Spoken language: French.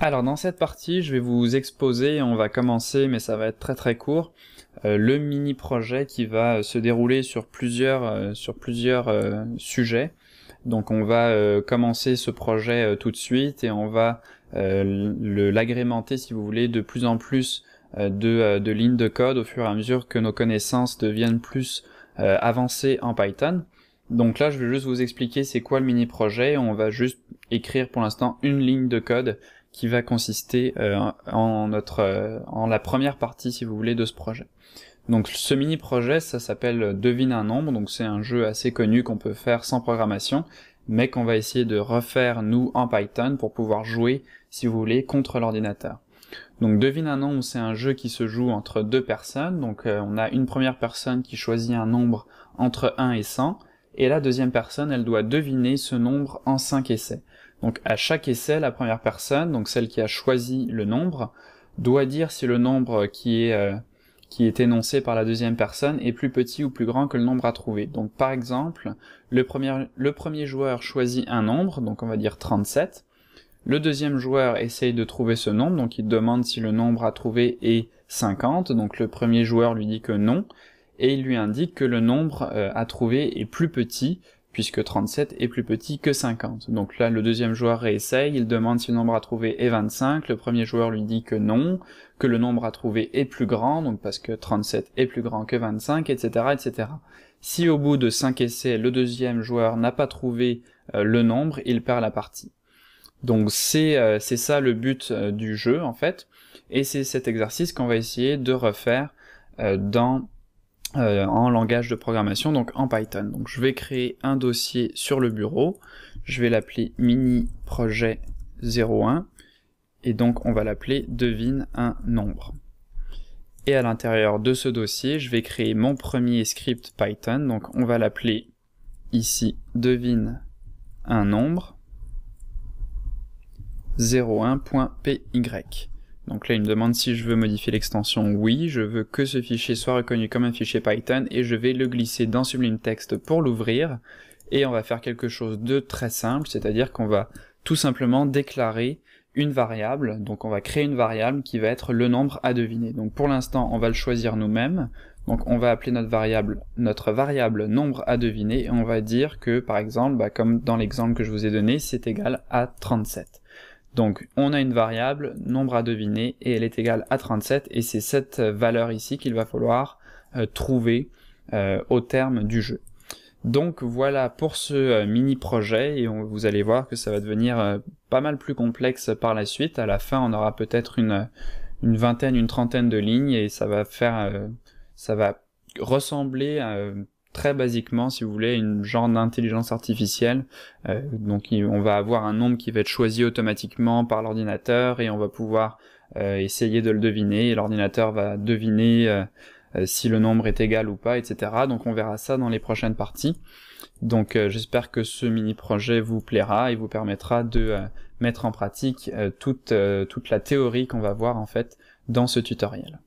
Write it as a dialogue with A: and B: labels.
A: Alors dans cette partie, je vais vous exposer, on va commencer, mais ça va être très court, le mini-projet qui va se dérouler sur plusieurs sujets. Donc on va commencer ce projet tout de suite et on va l'agrémenter, si vous voulez, de plus en plus de lignes de code au fur et à mesure que nos connaissances deviennent plus avancées en Python. Donc là, je vais juste vous expliquer c'est quoi le mini-projet. On va juste écrire pour l'instant une ligne de code qui va consister en la première partie, si vous voulez, de ce projet. Donc ce mini-projet, ça s'appelle Devine un nombre, donc c'est un jeu assez connu qu'on peut faire sans programmation, mais qu'on va essayer de refaire, nous, en Python, pour pouvoir jouer, si vous voulez, contre l'ordinateur. Donc Devine un nombre, c'est un jeu qui se joue entre deux personnes, donc on a une première personne qui choisit un nombre entre 1 et 100, et la deuxième personne, elle doit deviner ce nombre en 5 essais. Donc à chaque essai, la première personne, donc celle qui a choisi le nombre, doit dire si le nombre qui est énoncé par la deuxième personne est plus petit ou plus grand que le nombre à trouver. Donc par exemple, le premier joueur choisit un nombre, donc on va dire 37, le deuxième joueur essaye de trouver ce nombre, donc il demande si le nombre à trouver est 50, donc le premier joueur lui dit que non, et il lui indique que le nombre à trouver est plus petit, puisque 37 est plus petit que 50. Donc là, le deuxième joueur réessaye, il demande si le nombre à trouver est 25, le premier joueur lui dit que non, que le nombre à trouver est plus grand, donc parce que 37 est plus grand que 25, etc., etc. Si au bout de 5 essais, le deuxième joueur n'a pas trouvé le nombre, il perd la partie. Donc c'est ça le but du jeu, en fait, et c'est cet exercice qu'on va essayer de refaire en langage de programmation, donc en Python. Donc je vais créer un dossier sur le bureau, je vais l'appeler mini-projet 01, et donc on va l'appeler devine un nombre. Et à l'intérieur de ce dossier, je vais créer mon premier script Python, donc on va l'appeler ici devine un nombre 01.py. Donc là, il me demande si je veux modifier l'extension. Oui, je veux que ce fichier soit reconnu comme un fichier Python et je vais le glisser dans Sublime Text pour l'ouvrir. Et on va faire quelque chose de très simple, c'est-à-dire qu'on va tout simplement déclarer une variable. Donc on va créer une variable qui va être le nombre à deviner. Donc pour l'instant, on va le choisir nous-mêmes. Donc on va appeler notre variable nombre à deviner et on va dire que, par exemple, comme dans l'exemple que je vous ai donné, c'est égal à 37. Donc on a une variable, nombre à deviner, et elle est égale à 37, et c'est cette valeur ici qu'il va falloir trouver au terme du jeu. Donc voilà pour ce mini-projet, et vous allez voir que ça va devenir pas mal plus complexe par la suite. À la fin, on aura peut-être une vingtaine, une trentaine de lignes, et ça va ressembler très basiquement, si vous voulez, une genre d'intelligence artificielle. Donc on va avoir un nombre qui va être choisi automatiquement par l'ordinateur et on va pouvoir essayer de le deviner, et l'ordinateur va deviner si le nombre est égal ou pas, etc. Donc on verra ça dans les prochaines parties. Donc j'espère que ce mini-projet vous plaira et vous permettra de mettre en pratique toute la théorie qu'on va voir en fait dans ce tutoriel.